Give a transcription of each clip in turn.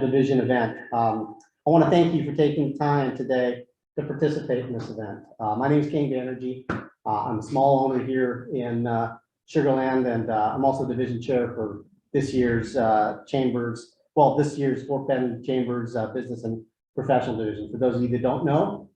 division event. I want to thank you for taking time today to participate in this event. My name is Banerjee. I'm a small owner here in Sugarland, and I'm also division chair for this year's Chambers, well, this year's Fort Bend Chambers Business and Professional Division. For those of you that don't know,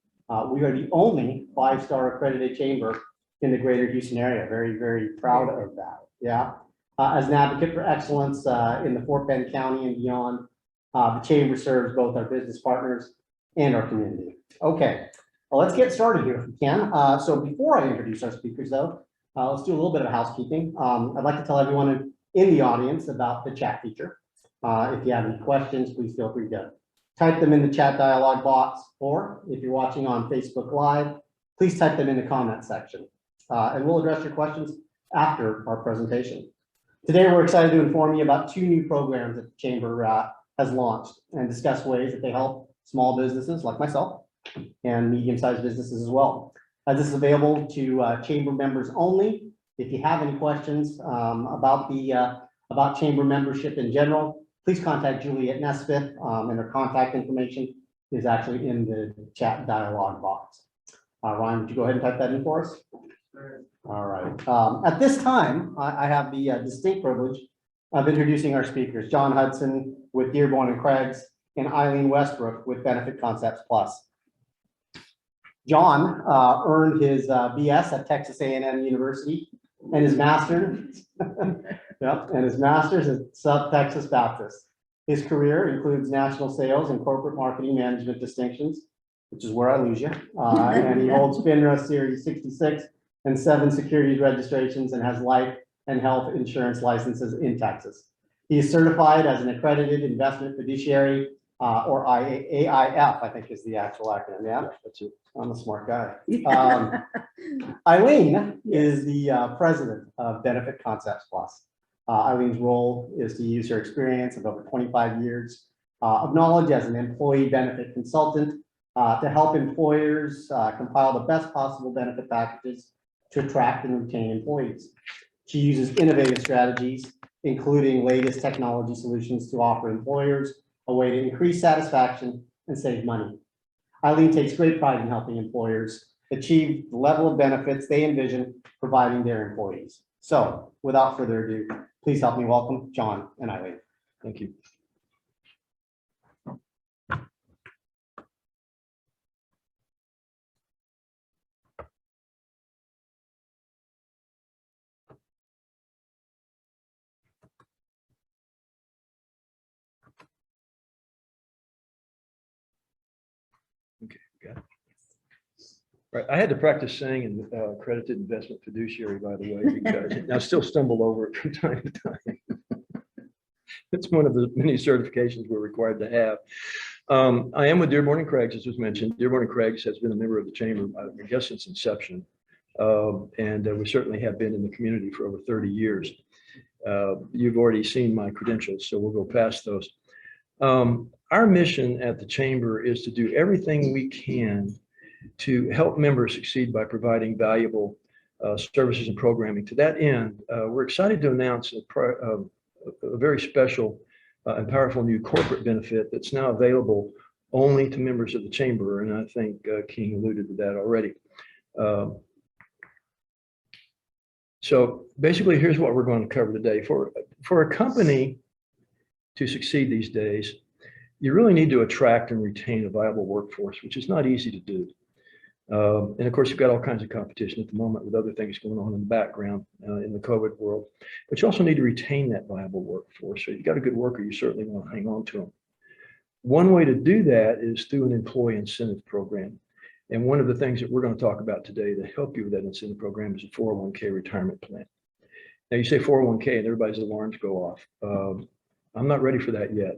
we are the only 5-star accredited chamber in the greater Houston area. Very, very proud of that. Yeah. As an advocate for excellence in the Fort Bend County and beyond, the chamber serves both our business partners and our community. Okay, well, let's get started here if we can. So before I introduce our speakers, though, let's do a little bit of housekeeping. I'd like to tell everyone in the audience about the chat feature. If you have any questions, please feel free to type them in the chat dialog box, or if you're watching on Facebook Live, please type them in the comment section, and we'll address your questions after our presentation. Today, we're excited to inform you about 2 new programs that the Chamber has launched and discuss ways that they help small businesses like myself and medium-sized businesses as well. This is available to Chamber members only. If you have any questions about Chamber membership in general, please contact Juliet Nesbitt, and her contact information is actually in the chat dialog box. Ryan, would you go ahead and type that in for us? Sure. All right. At this time, I have the distinct privilege of introducing our speakers, John Hudson with Dearborn and Creggs, and Eileen Westbrook with Benefit Concepts Plus. John earned his BS at Texas A&M University and his master's, at South Texas Baptist. His career includes national sales and corporate marketing management distinctions, which is where I lose you. And he holds FINRA Series 66 and 7 securities registrations and has life and health insurance licenses in Texas. He is certified as an accredited investment fiduciary, or AIF, I think is the actual acronym. Yeah, that's it. I'm a smart guy. Eileen is the president of Benefit Concepts Plus. Eileen's role is to use her experience of over 25 years of knowledge as an employee benefit consultant to help employers compile the best possible benefit packages to attract and retain employees. She uses innovative strategies, including latest technology solutions to offer employers a way to increase satisfaction and save money. Eileen takes great pride in helping employers achieve the level of benefits they envision providing their employees. So without further ado, please help me welcome John and Eileen. Thank you. Okay, got it. Right, I had to practice saying accredited investment fiduciary, by the way, because I still stumble over it from time to time. It's one of the many certifications we're required to have. I am with Dearborn and Creggs, as was mentioned. Dearborn and Creggs has been a member of the Chamber, I guess, since inception, and we certainly have been in the community for over 30 years. You've already seen my credentials, so we'll go past those. Our mission at the Chamber is to do everything we can to help members succeed by providing valuable services and programming. To that end, we're excited to announce a very special and powerful new corporate benefit that's now available only to members of the Chamber, and I think King alluded to that already. So basically, here's what we're going to cover today. For a company to succeed these days, you really need to attract and retain a viable workforce, which is not easy to do. And of course, you've got all kinds of competition at the moment with other things going on in the background in the COVID world. But you also need to retain that viable workforce. So if you've got a good worker, you certainly want to hang on to them. One way to do that is through an employee incentive program. And one of the things that we're going to talk about today to help you with that incentive program is a 401k retirement plan. Now you say 401k and everybody's alarms go off. I'm not ready for that yet.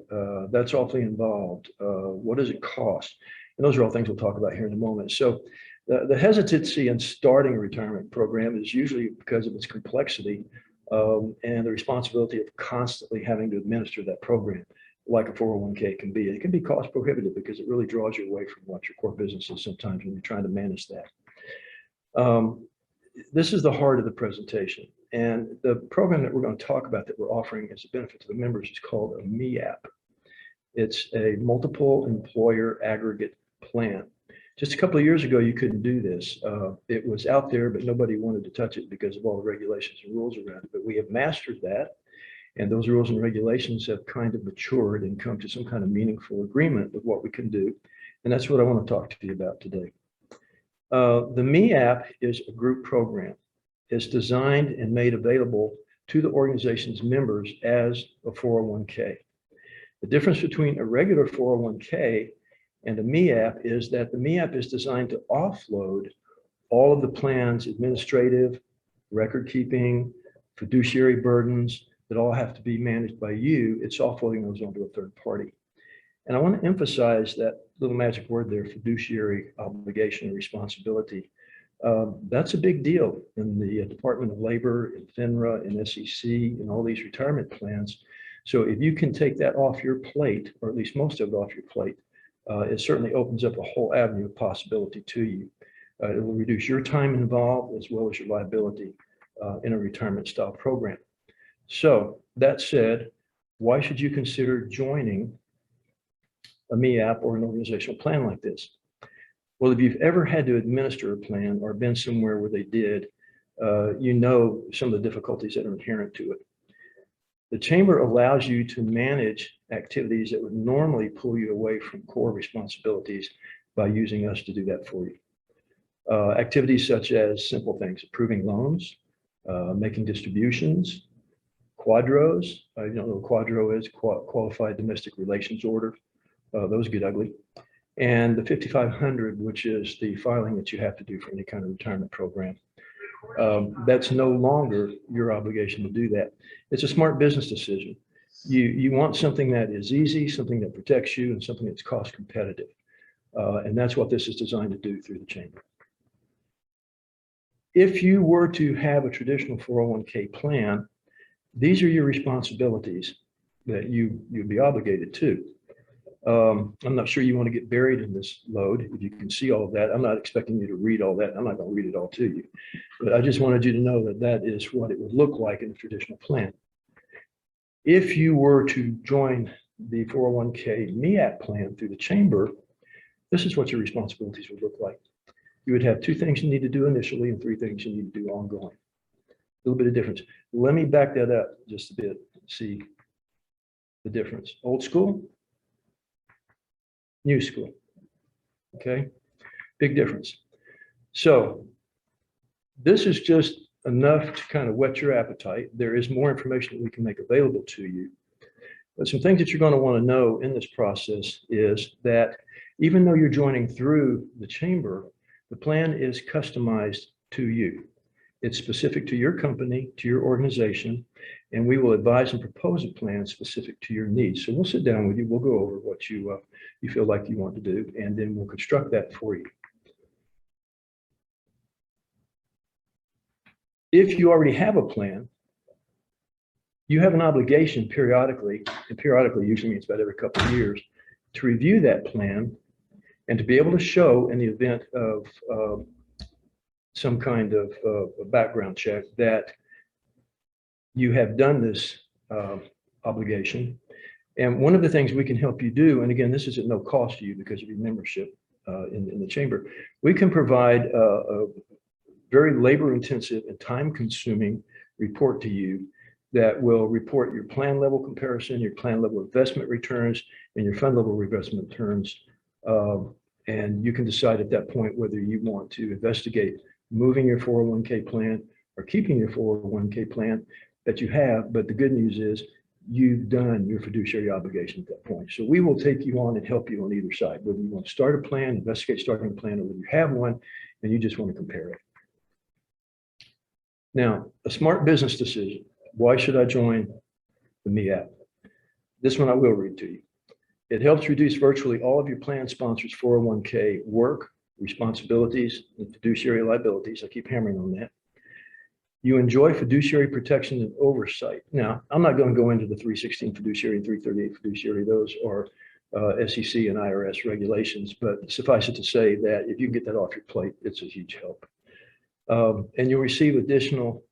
That's awfully involved. What does it cost? And those are all things we'll talk about here in a moment. So the hesitancy in starting a retirement program is usually because of its complexity and the responsibility of constantly having to administer that program, like a 401k can be. It can be cost prohibitive because it really draws you away from what your core business is sometimes when you're trying to manage that. This is the heart of the presentation. And the program that we're going to talk about that we're offering as a benefit to the members is called a MEAP. It's a multiple employer aggregate plan. Just a couple of years ago, you couldn't do this. It was out there, but nobody wanted to touch it because of all the regulations and rules around it. But we have mastered that. And those rules and regulations have kind of matured and come to some kind of meaningful agreement with what we can do. And that's what I want to talk to you about today. The Me app is a group program. It's designed and made available to the organization's members as a 401k. The difference between a regular 401k and a Me app is that the Me app is designed to offload all of the plan's administrative, record keeping, fiduciary burdens that all have to be managed by you. It's offloading those onto a third party. And I want to emphasize that little magic word there, fiduciary obligation and responsibility. That's a big deal in the Department of Labor, in FINRA, in SEC, in all these retirement plans. So if you can take that off your plate, or at least most of it off your plate, it certainly opens up a whole avenue of possibility to you. It will reduce your time involved as well as your liability in a retirement style program. So that said, why should you consider joining a Me app or an organizational plan like this? Well, if you've ever had to administer a plan or been somewhere where they did, you know some of the difficulties that are inherent to it. The chamber allows you to manage activities that would normally pull you away from core responsibilities by using us to do that for you. Activities such as simple things, approving loans, making distributions, quadros. You don't know what quadro is, qualified domestic relations order. Those get ugly. And the 5500, which is the filing that you have to do for any kind of retirement program. That's no longer your obligation to do that. It's a smart business decision. You want something that is easy, something that protects you, and something that's cost competitive. And that's what this is designed to do through the chamber. If you were to have a traditional 401k plan, these are your responsibilities that you'd be obligated to. I'm not sure you want to get buried in this load. If you can see all of that, I'm not expecting you to read all that. I'm not going to read it all to you, but I just wanted you to know that that is what it would look like in a traditional plan. If you were to join the 401k Me app plan through the chamber, this is what your responsibilities would look like. You would have 2 things you need to do initially and 3 things you need to do ongoing. A little bit of difference. Let me back that up just a bit, see the difference. Old school, new school, okay? Big difference. So this is just enough to kind of whet your appetite. There is more information that we can make available to you. But some things that you're going to want to know in this process is that even though you're joining through the chamber, the plan is customized to you. It's specific to your company, to your organization, and we will advise and propose a plan specific to your needs. So we'll sit down with you. We'll go over what you feel like you want to do, and then we'll construct that for you. If you already have a plan, you have an obligation periodically, and periodically usually means about every couple of years, to review that plan and to be able to show in the event of some kind of a background check that you have done this obligation. And one of the things we can help you do, and again, this is at no cost to you because of your membership in the chamber, we can provide a very labor-intensive and time-consuming report to you that will report your plan level comparison, your plan level investment returns, and your fund level investment returns. And you can decide at that point whether you want to investigate moving your 401k plan or keeping your 401k plan that you have. But the good news is you've done your fiduciary obligation at that point. So we will take you on and help you on either side, whether you want to start a plan, investigate starting a plan, or whether you have one and you just want to compare it. Now, a smart business decision. Why should I join the Me app? This one I will read to you. It helps reduce virtually all of your plan sponsors' 401k work, responsibilities, and fiduciary liabilities. I keep hammering on that. You enjoy fiduciary protection and oversight. Now, I'm not going to go into the 316 fiduciary and 338 fiduciary. Those are SEC and IRS regulations, but suffice it to say that if you can get that off your plate, it's a huge help. And you'll receive additional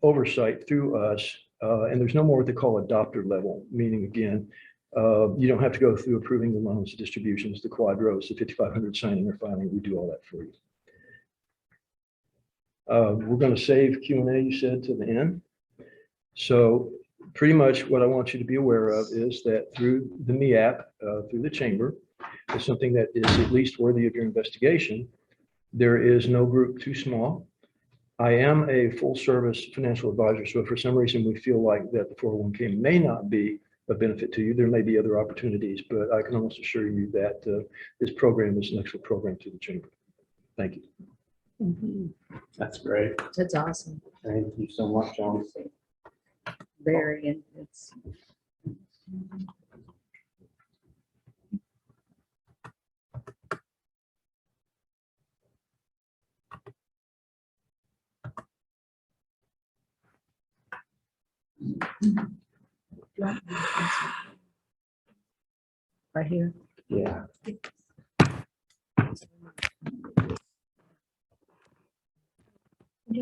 oversight through us. And there's no more what they call adopter level, meaning again, You don't have to go through approving the loans, the distributions, the quadros, the 5,500 signing or filing. We do all that for you. We're going to save Q&A, you said, to the end. So pretty much what I want you to be aware of is that through the ME app, through the chamber, is something that is at least worthy of your investigation. There is no group too small. I am a full service financial advisor. So if for some reason we feel like that the 401k may not be a benefit to you, there may be other opportunities, but I can almost assure you that this program is an excellent program to the chamber. Thank you. Mm-hmm. That's great. That's awesome. Thank you so much, John. Very. It's right here. Yeah.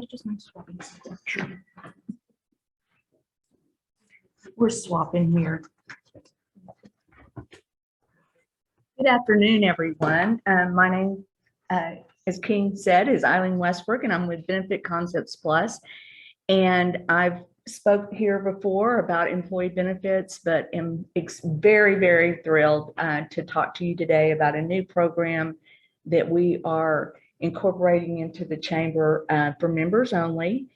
Just my swapping. Sure. We're swapping here. Good afternoon, everyone. My name, as King said, is Eileen Westbrook, and I'm with Benefit Concepts Plus. And I've spoke here before about employee benefits, but am very, very thrilled to talk to you today about a new program that we are incorporating into the chamber for members only.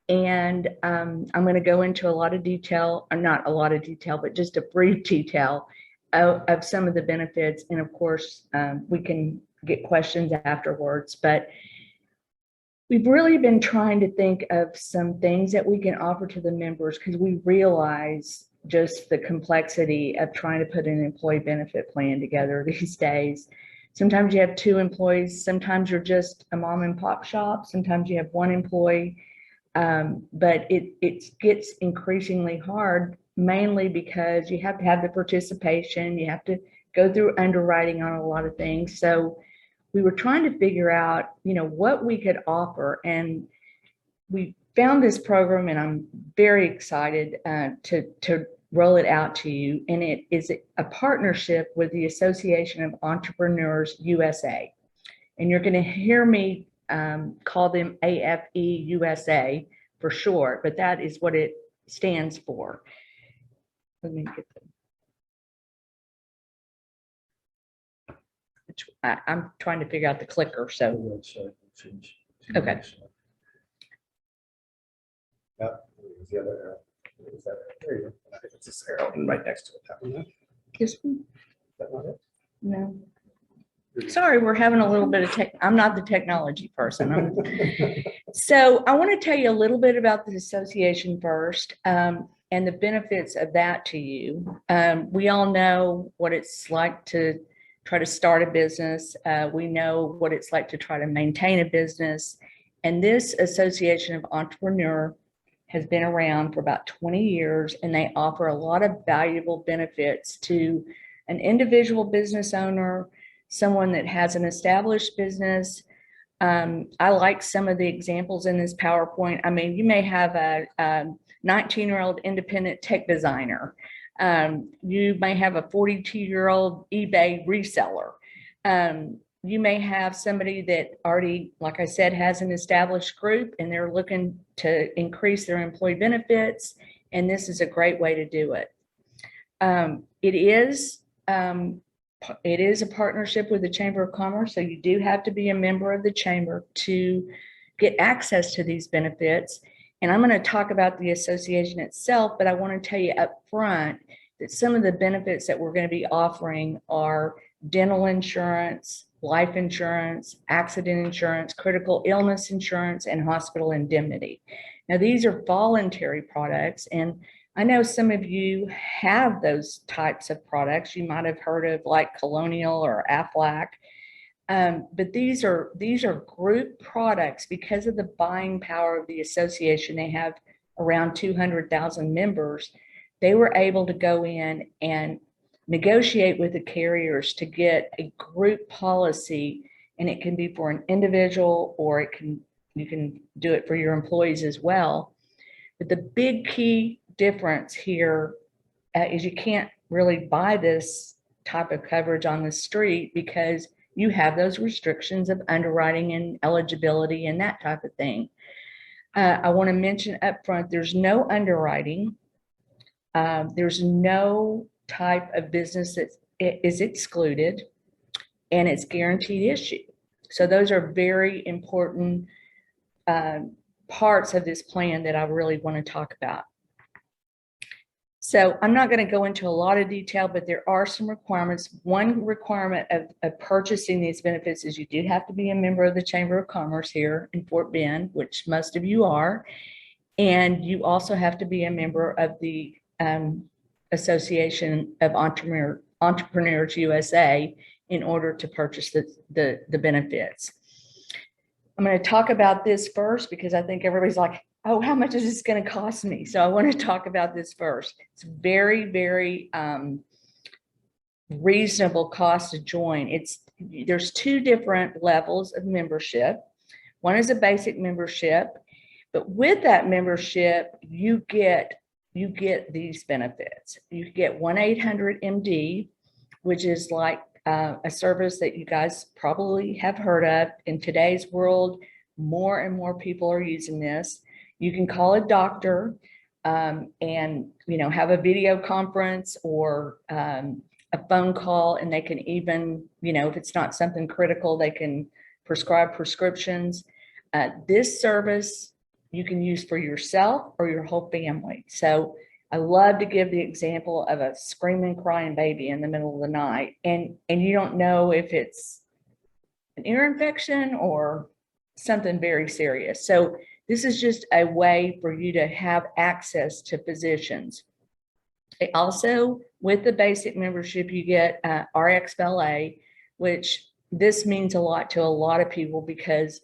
And I'm going to go into a lot of detail, or not a lot of detail, but just a brief detail of some of the benefits. And of course, we can get questions afterwards, but we've really been trying to think of some things that we can offer to the members, because we realize just the complexity of trying to put an employee benefit plan together these days. Sometimes you have 2 employees, sometimes you're just a mom and pop shop, sometimes you have 1 employee, but it gets increasingly hard, mainly because you have to have the participation, you have to go through underwriting on a lot of things. So we were trying to figure out, what we could offer, and we found this program, and I'm very excited to roll it out to you. And it is a partnership with the Association of Entrepreneurs USA. And you're going to hear me call them AFE USA for short, but that is what it stands for. Let me get them. I'm trying to figure out the clicker, so. Okay. Yep. The other arrow. Is that, there you go. I think it's this arrow right next to it. That one. This one? That not it? No. Sorry, we're having a little bit of tech. I'm not the technology person. So I want to tell you a little bit about the association first, and the benefits of that to you. We all know what it's like to try to start a business. We know what it's like to try to maintain a business. And this Association of Entrepreneur has been around for about 20 years, and they offer a lot of valuable benefits to an individual business owner, someone that has an established business. I like some of the examples in this PowerPoint. I mean, you may have a 19-year-old independent tech designer. You may have a 42-year-old eBay reseller. You may have somebody that already, like I said, has an established group, and they're looking to increase their employee benefits. And this is a great way to do it. It is a partnership with the Chamber of Commerce, so you do have to be a member of the chamber to get access to these benefits. And I'm going to talk about the association itself, but I want to tell you up front that some of the benefits that we're going to be offering are dental insurance, life insurance, accident insurance, critical illness insurance, and hospital indemnity. Now, these are voluntary products, and I know some of you have those types of products. You might have heard of like Colonial or Aflac, but these are group products. Because of the buying power of the association, they have around 200,000 members. They were able to go in and negotiate with the carriers to get a group policy, and it can be for an individual, or you can do it for your employees as well. But the big key difference here is you can't really buy this type of coverage on the street because you have those restrictions of underwriting and eligibility and that type of thing. I want to mention up front, there's no underwriting. There's no type of business that is excluded, and it's guaranteed issue. So those are very important parts of this plan that I really want to talk about. So I'm not going to go into a lot of detail, but there are some requirements. One requirement of purchasing these benefits is you do have to be a member of the Chamber of Commerce here in Fort Bend, which most of you are. And you also have to be a member of the Association of Entrepreneurs USA in order to purchase the benefits. I'm going to talk about this first because I think everybody's like, oh, how much is this going to cost me? So I want to talk about this first. It's very, very reasonable cost to join. There's two different levels of membership. One is a basic membership, but with that membership, you get these benefits. You get 1-800-MD, which is like a service that you guys probably have heard of. In today's world, more and more people are using this. You can call a doctor and have a video conference or a phone call, and they can even, if it's not something critical, they can prescribe prescriptions. This service you can use for yourself or your whole family. So I love to give the example of a screaming, crying baby in the middle of the night, and you don't know if it's an ear infection or something very serious. So this is just a way for you to have access to physicians. Also, with the basic membership, you get RxLA, which this means a lot to a lot of people because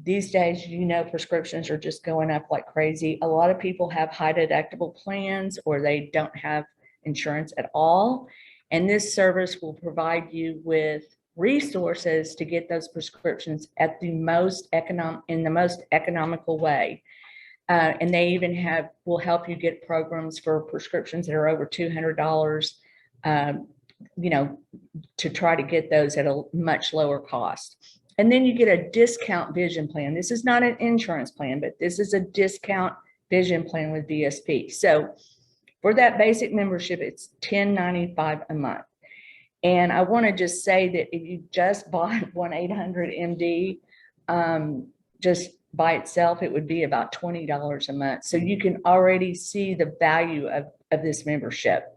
these days, prescriptions are just going up like crazy. A lot of people have high deductible plans or they don't have insurance at all. And this service will provide you with resources to get those prescriptions at in the most economical way. And they even will help you get programs for prescriptions that are over $200, to try to get those at a much lower cost. And then you get a discount vision plan. This is not an insurance plan, but this is a discount vision plan with VSP. So for that basic membership, it's $10.95 a month. And I want to just say that if you just bought 1-800-MD, just by itself, it would be about $20 a month. So you can already see the value of this membership.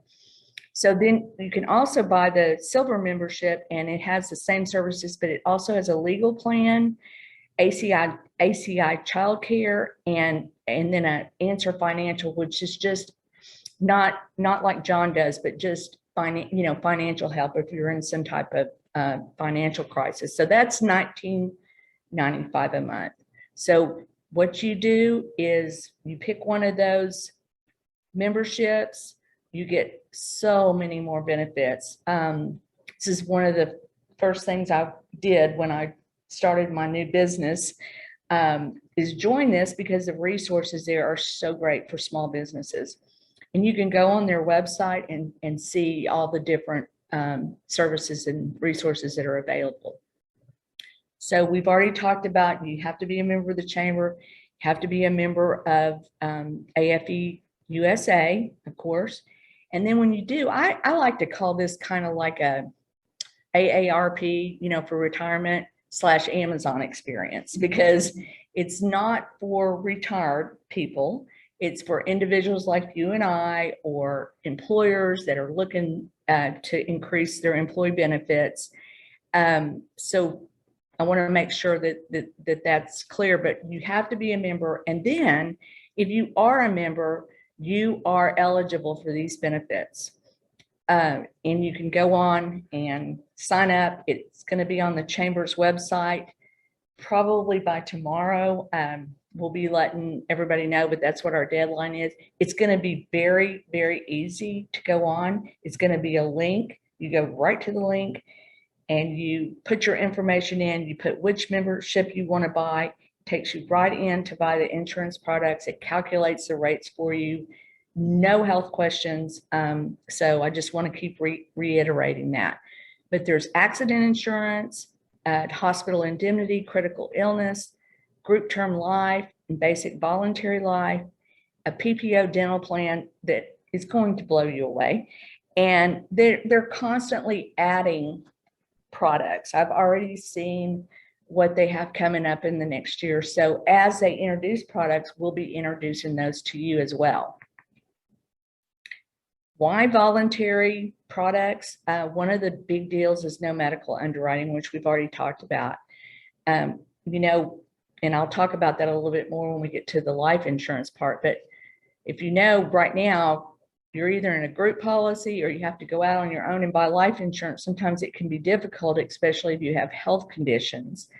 So then you can also buy the silver membership, and it has the same services, but it also has a legal plan, ACI childcare, and then an Answer Financial, which is just not like John does, but just financial help if you're in some type of financial crisis. So that's $19.95 a month. So what you do is you pick one of those memberships, you get so many more benefits. This is one of the first things I did when I started my new business, is join this because the resources there are so great for small businesses. And you can go on their website and see all the different services and resources that are available. So we've already talked about you have to be a member of the chamber, you have to be a member of AFE USA, of course. And then when you do, I like to call this kind of like a AARP, for retirement / Amazon experience, because it's not for retired people. It's for individuals like you and I, or employers that are looking to increase their employee benefits. So I want to make sure that's clear, but you have to be a member. And then if you are a member, you are eligible for these benefits. And you can go on and sign up. It's going to be on the Chamber's website probably by tomorrow. We'll be letting everybody know, but that's what our deadline is. It's going to be very, very easy to go on. It's going to be a link. You go right to the link and you put your information in. You put which membership you want to buy. It takes you right in to buy the insurance products. It calculates the rates for you. no health questions. So I just want to keep reiterating that. But there's accident insurance, hospital indemnity, critical illness, group term life, and basic voluntary life, a PPO dental plan that is going to blow you away. And they're constantly adding products. I've already seen what they have coming up in the next year. So as they introduce products, we'll be introducing those to you as well. Why voluntary products? One of the big deals is no medical underwriting, which we've already talked about. You know, and I'll talk about that a little bit more when we get to the life insurance part. But if you know, right now, you're either in a group policy or you have to go out on your own and buy life insurance. Sometimes it can be difficult, especially if you have health conditions.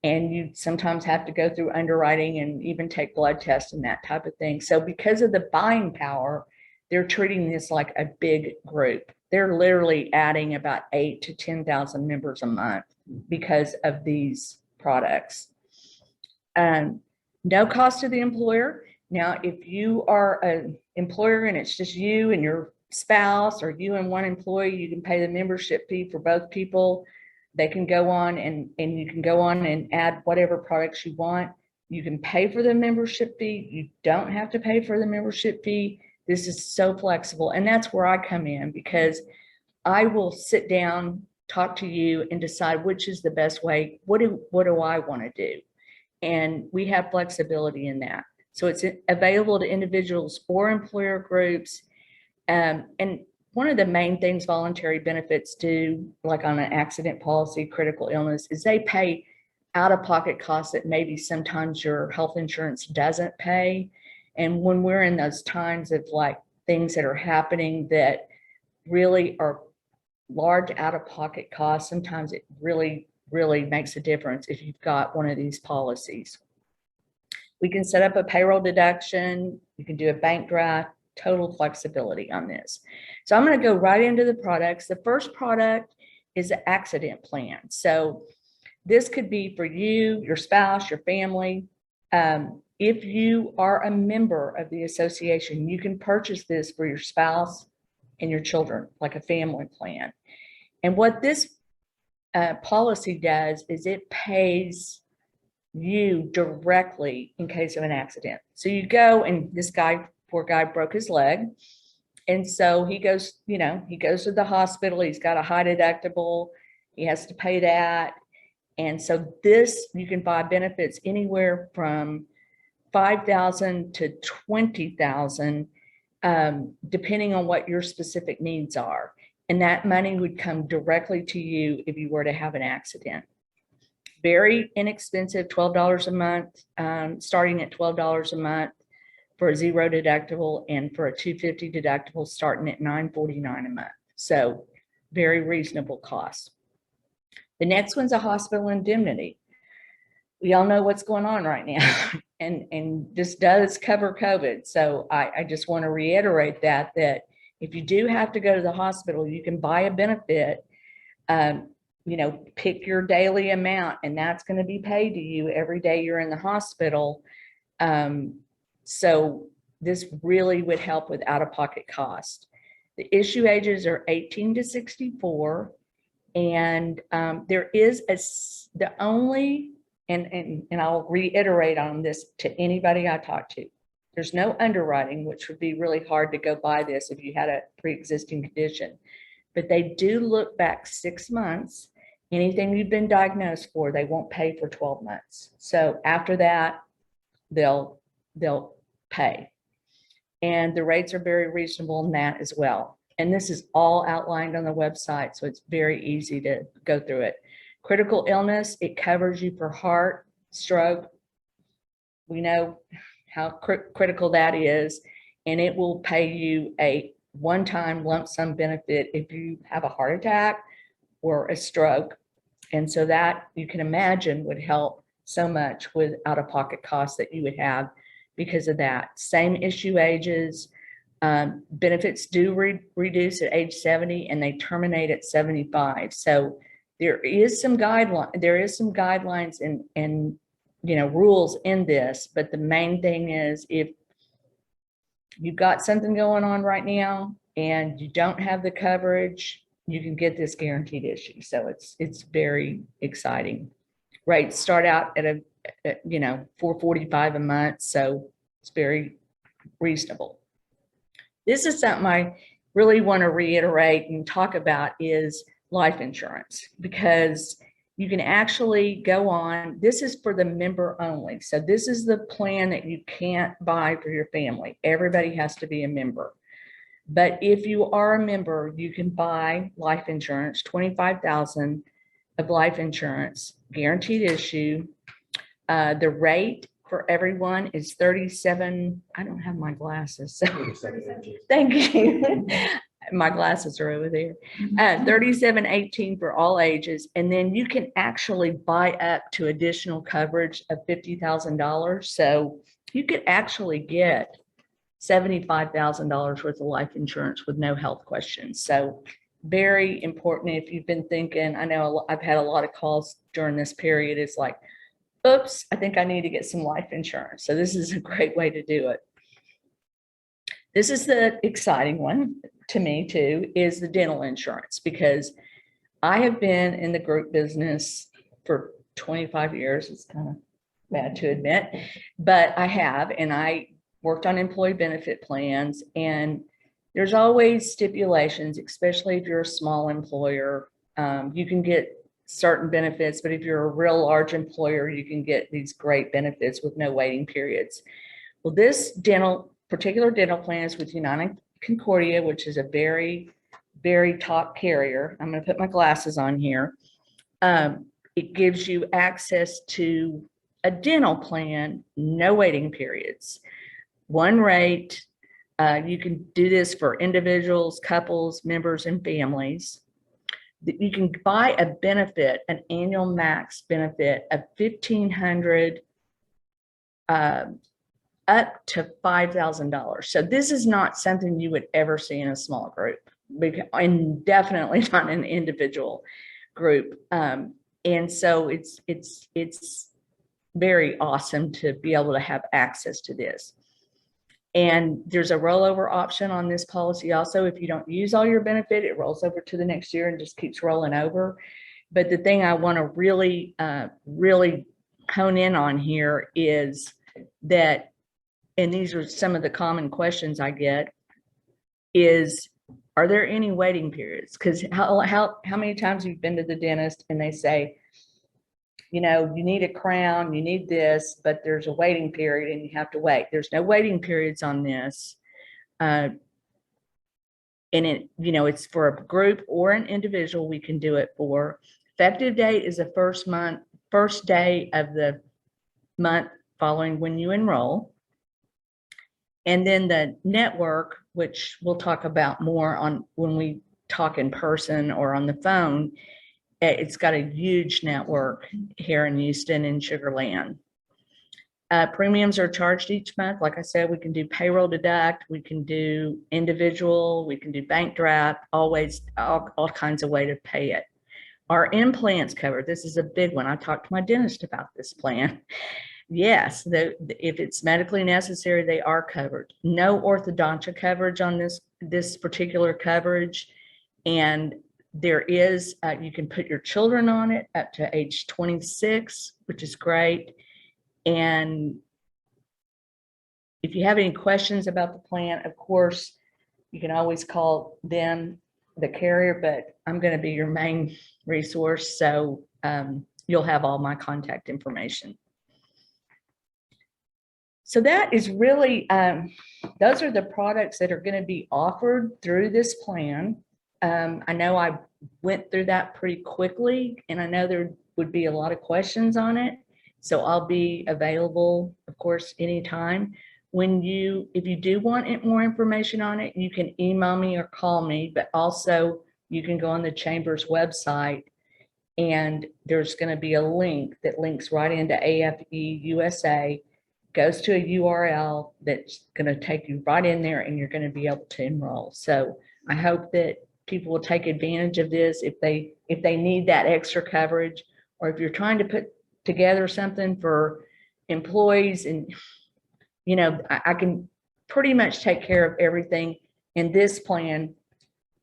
And you sometimes have to go through underwriting and even take blood tests and that type of thing. So because of the buying power, they're treating this like a big group. They're literally adding about 8,000 to 10,000 members a month because of these products. No cost to the employer. Now, if you are an employer and it's just you and your spouse, or you and one employee, you can pay the membership fee for both people. They can go on and you can go on and add whatever products you want. You can pay for the membership fee. You don't have to pay for the membership fee. This is so flexible. And that's where I come in, because I will sit down, talk to you, and decide which is the best way. What do I want to do? And we have flexibility in that. So it's available to individuals or employer groups. And one of the main things voluntary benefits do, like on an accident policy, critical illness, is they pay out-of-pocket costs that maybe sometimes your health insurance doesn't pay. And when we're in those times of like things that are happening that really are large out-of-pocket costs, sometimes it really, really makes a difference if you've got one of these policies. We can set up a payroll deduction. You can do a bank draft, total flexibility on this. So I'm going to go right into the products. The first product is an accident plan. So this could be for you, your spouse, your family. If you are a member of the association, you can purchase this for your spouse and your children, like a family plan. And what this policy does is it pays you directly in case of an accident. So you go, and this guy, poor guy, broke his leg. And so he goes, you know, he goes to the hospital. He's got a high deductible. He has to pay that. And so this, you can buy benefits anywhere from $5,000 to $20,000, depending on what your specific needs are. And that money would come directly to you if you were to have an accident. Very inexpensive, $12 a month, starting at $12 a month for a $0 deductible, and for a $250 deductible starting at $949 a month. So very reasonable cost. The next one's a hospital indemnity. We all know what's going on right now, and this does cover COVID. So I just want to reiterate that if you do have to go to the hospital, you can buy a benefit. You know, pick your daily amount, and that's going to be paid to you every day you're in the hospital. So this really would help with out-of-pocket cost. The issue ages are 18 to 64. And there is the only, and I'll reiterate on this to anybody I talk to, there's no underwriting, which would be really hard to go buy this if you had a pre-existing condition. But they do look back 6 months. Anything you've been diagnosed for, they won't pay for 12 months. So after that, they'll pay. And the rates are very reasonable in that as well. And this is all outlined on the website, so it's very easy to go through it. Critical illness, it covers you for heart, stroke. We know how critical that is, and it will pay you a one-time lump sum benefit if you have a heart attack or a stroke. And so that, you can imagine, would help so much with out-of-pocket costs that you would have because of that. Same issue ages. Benefits do reduce at age 70, and they terminate at 75. So there is some guidelines and rules in this, but the main thing is if you've got something going on right now and you don't have the coverage, you can get this guaranteed issue. So it's very exciting. Rates start out at $445 a month. So it's very reasonable. This is something I really want to reiterate and talk about is life insurance, because you can actually go on. This is for the member only. So this is the plan that you can't buy for your family. Everybody has to be a member. But if you are a member, you can buy life insurance, $25,000 of life insurance, guaranteed issue. The rate for everyone is 37. I don't have my glasses, so thank you. My glasses are over there. 37.18 for all ages. And then you can actually buy up to additional coverage of $50,000. So you could actually get $75,000 worth of life insurance with no health questions. So very important. If you've been thinking, I know I've had a lot of calls during this period. It's like, oops, I think I need to get some life insurance. So this is a great way to do it. This is the exciting one to me too, is the dental insurance, because I have been in the group business for 25 years. It's kind of bad to admit, but I have, and I worked on employee benefit plans, and there's always stipulations, especially if you're a small employer. You can get certain benefits, but if you're a real large employer, you can get these great benefits with no waiting periods. Well, this particular dental plan is with United Concordia, which is a very, very top carrier. I'm going to put my glasses on here. It gives you access to a dental plan, no waiting periods, one rate. You can do this for individuals, couples, members, and families. You can buy a benefit, an annual max benefit of $1,500 up to $5,000. So this is not something you would ever see in a small group, and definitely not in an individual group. And so it's very awesome to be able to have access to this. And there's a rollover option on this policy also. If you don't use all your benefit, it rolls over to the next year and just keeps rolling over. But the thing I want to really, really hone in on here is that, and these are some of the common questions I get, is, are there any waiting periods? Because how many times you've been to the dentist and they say, you know, you need a crown, you need this, but there's a waiting period and you have to wait. There's no waiting periods on this. And it, you know, it's for a group or an individual we can do it for. Effective date is the first day of the month following when you enroll. And then the network, which we'll talk about more on when we talk in person or on the phone, it's got a huge network here in Houston and Sugar Land. Premiums are charged each month. Like I said, we can do payroll deduct, we can do individual, we can do bank draft, always all kinds of ways to pay it. Our implants covered. This is a big one. I talked to my dentist about this plan. Yes, if it's medically necessary, they are covered. No orthodontia coverage on this particular coverage. And there is, you can put your children on it up to age 26, which is great. And if you have any questions about the plan, of course, you can always call them, the carrier, but I'm going to be your main resource. So you'll have all my contact information. So that is really, those are the products that are going to be offered through this plan. I know I went through that pretty quickly, and I know there would be a lot of questions on it. So I'll be available, of course, anytime. If you do want more information on it, you can email me or call me, but also you can go on the Chamber's website, and there's going to be a link that links right into AFE USA, goes to a URL that's going to take you right in there, and you're going to be able to enroll. So I hope that people will take advantage of this if they need that extra coverage, or if you're trying to put together something for employees. And, you know, I can pretty much take care of everything in this plan,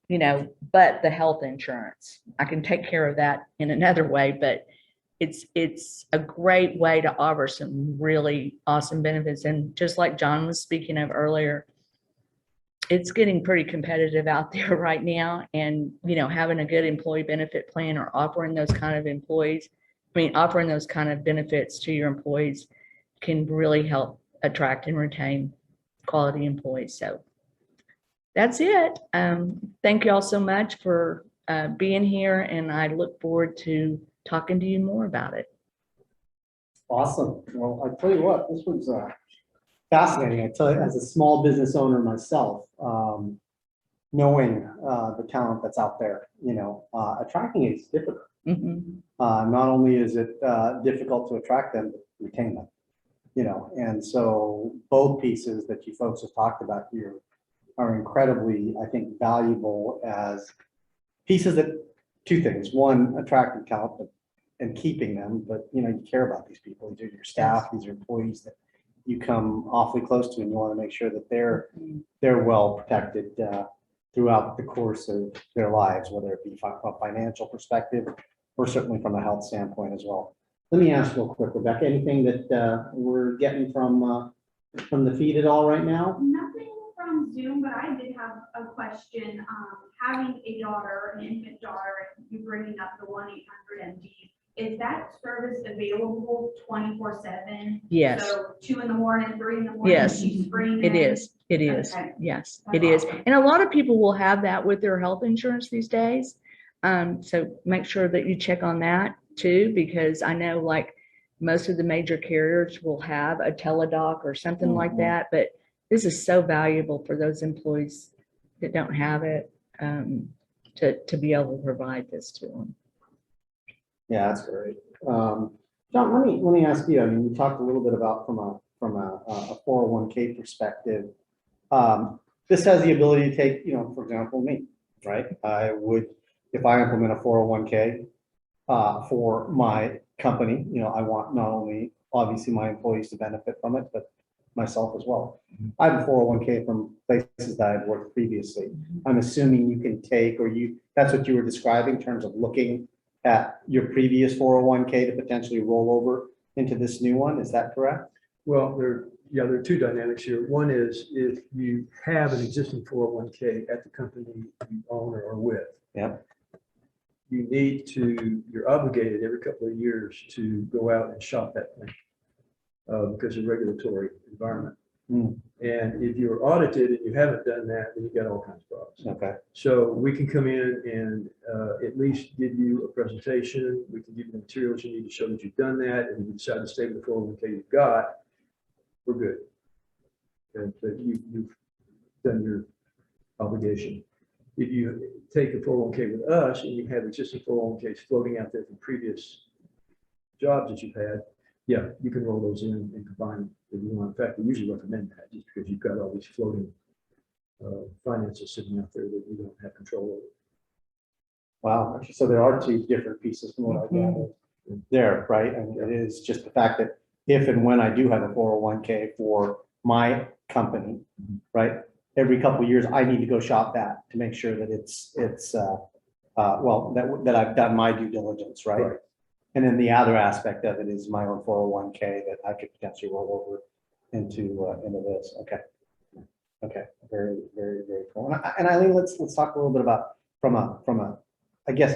you know, but the health insurance. I can take care of that in another way, but it's a great way to offer some really awesome benefits. And just like John was speaking of earlier, it's getting pretty competitive out there right now. And, you know, having a good employee benefit plan or offering those kind of offering those kind of benefits to your employees can really help attract and retain quality employees. So that's it. Thank you all so much for being here, and I look forward to talking to you more about it. Awesome. Well, I tell you what, this was fascinating. I tell you, as a small business owner myself, knowing the talent that's out there, you know, attracting it is difficult. Not only is it difficult to attract them, but retain them, you know, and so both pieces that you folks have talked about here are incredibly, I think, valuable as pieces that, two things: one, attracting talent and keeping them, but you know, you care about these people. These are your staff, these are employees that you come awfully close to, and you want to make sure that they're well protected throughout the course of their lives, whether it be from a financial perspective or certainly from a health standpoint as well. Let me ask real quick, Rebecca, anything that we're getting from the feed at all right now? Nothing from Zoom, but I did have a question. Having a daughter, an infant daughter, and you bringing up the 1-800-MD, is that service available 24/7? Yes. So 2 in the morning, 3 in the morning? Yes, she's screaming? it is. It is. Okay. Yes, That's it is. awesome. And a lot of people will have that with their health insurance these days. So make sure that you check on that too, because I know like most of the major carriers will have a teledoc or something like that, but this is so valuable for those employees that don't have it, to be able to provide this to them. Yeah, that's great. John, let me ask you. I mean, you talked a little bit about from a 401k perspective. This has the ability to take, you know, for example, me, right? I would, if I implement a 401k for my company, you know, I want not only obviously my employees to benefit from it, but myself as well. I have a 401k from places that I've worked previously. I'm assuming you can take, or that's what you were describing in terms of looking at your previous 401k to potentially roll over into this new one. Is that correct? Well, there are two dynamics here. One is if you have an existing 401k at the company you own or are with. Yep. You're obligated every couple of years to go out and shop that thing because of regulatory environment. And if you're audited and you haven't done that, then you got all kinds of problems. Okay. So we can come in and at least give you a presentation. We can give you the materials you need to show that you've done that. And if you decide to stay with the 401k you've got, we're good. And so you've done your obligation. If you take a 401k with us and you have existing 401ks floating out there from previous jobs that you've had, yeah, you can roll those in and combine them if you want. In fact, we usually recommend that just because you've got all these floating finances sitting out there that you don't have control over. Wow. So there are two different pieces from what I gathered there, right? And it is just the fact that if and when I do have a 401k for my company, right? Every couple of years, I need to go shop that to make sure that it's well, that I've done my due diligence, right? And then the other aspect of it is my own 401k that I could potentially roll over into this. Okay. Okay. Very, very, very cool. And Eileen, let's talk a little bit about from a I guess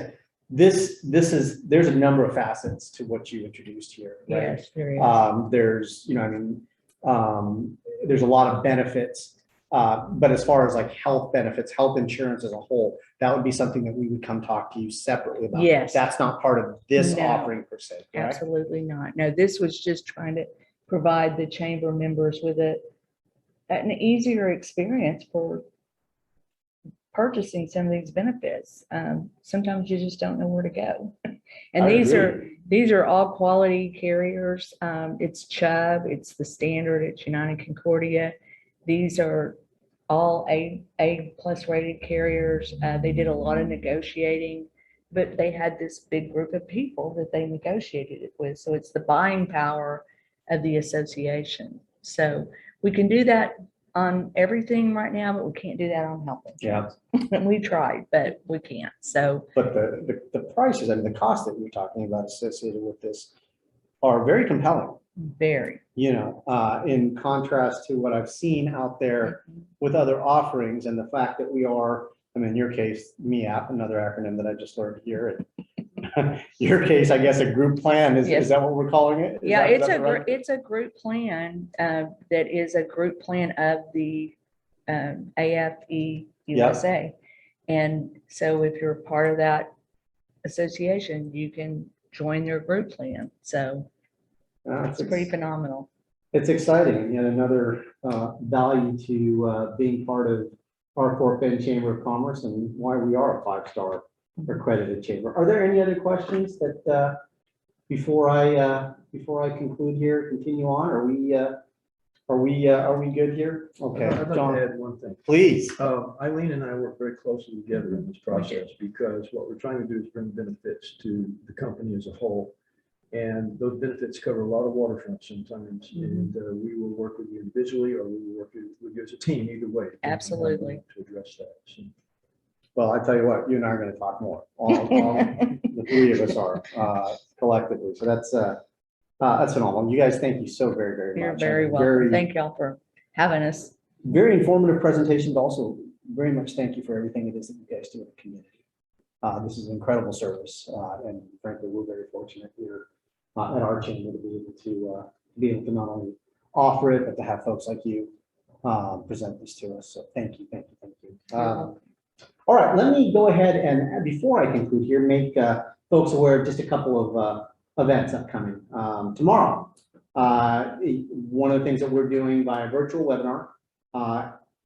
there's a number of facets to what you introduced here. Right? Yes, there is. There's, you know, I mean, there's a lot of benefits. But as far as like health benefits, health insurance as a whole, that would be something that we would come talk to you separately about. Yes. That's not part of this No. offering per se, correct? Absolutely not. No, this was just trying to provide the chamber members with an easier experience for purchasing some of these benefits. Sometimes you just don't know where to go. And I these agree. are all quality carriers. It's Chubb, it's the Standard, it's United Concordia. These are all A+ rated carriers. They did a lot of negotiating, but they had this big group of people that they negotiated it with. So it's the buying power of the association. So we can do that on everything right now, but we can't do that on health Yeah. insurance. We tried, but we can't. So But the prices and the cost that you're talking about associated with this are very compelling, very. in contrast to what I've seen out there with other offerings and the fact that we are, I mean, in your case, MEAP, another acronym that I just learned here. And your case, I guess, a group plan, is Yes. that what we're calling it? Yeah, Is it's that a, the right- it's a group plan that is a group plan of the AFE USA. And so if you're part of that association, you can join their group plan. So it's pretty phenomenal. It's exciting, yet another value to being part of our Fort Bend Chamber of Commerce and why we are a 5-star accredited chamber. Are there any other questions that before I conclude here, continue on? Are we good here? Okay, I'd like to John, add one thing. please. Eileen and I work very closely together in this process because what we're trying to do is bring benefits to the company as a whole. And those benefits cover a lot of waterfront sometimes, and we will work with you individually, or we will work with you as a team, either way. Absolutely. To address that. So, Well, I tell you what, you and I are going to talk more. All the three of us are collectively. So that's phenomenal. You guys, thank you so very, very much. You're very welcome. Thank y'all for having us. Very informative presentation, but also very much thank you for everything it is that you guys do in the community. This is incredible service, and frankly, we're very fortunate here at our chamber to be able to not only offer it, but to have folks like you present this to us. So thank you, thank you, thank you. All right, let me go ahead and before I conclude here, make folks aware of just a couple of events upcoming. Tomorrow, one of the things that we're doing via virtual webinar,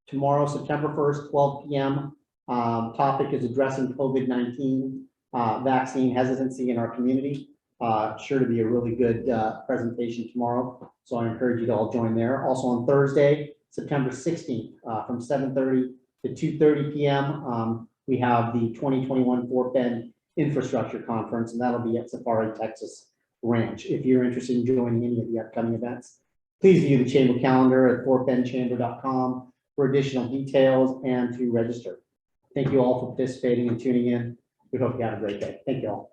tomorrow, September 1st, 12 p.m. Topic is addressing COVID-19 vaccine hesitancy in our community. Sure to be a really good presentation tomorrow. So I encourage you to all join there. Also on Thursday, September 16th, from 7:30 to 2:30 p.m. We have the 2021 Fort Bend Infrastructure Conference, and that'll be at Safari, Texas Ranch. If you're interested in joining any of the upcoming events, please view the chamber calendar at fortbendchamber.com for additional details and to register. Thank you all for participating and tuning in. We hope you have a great day. Thank you all.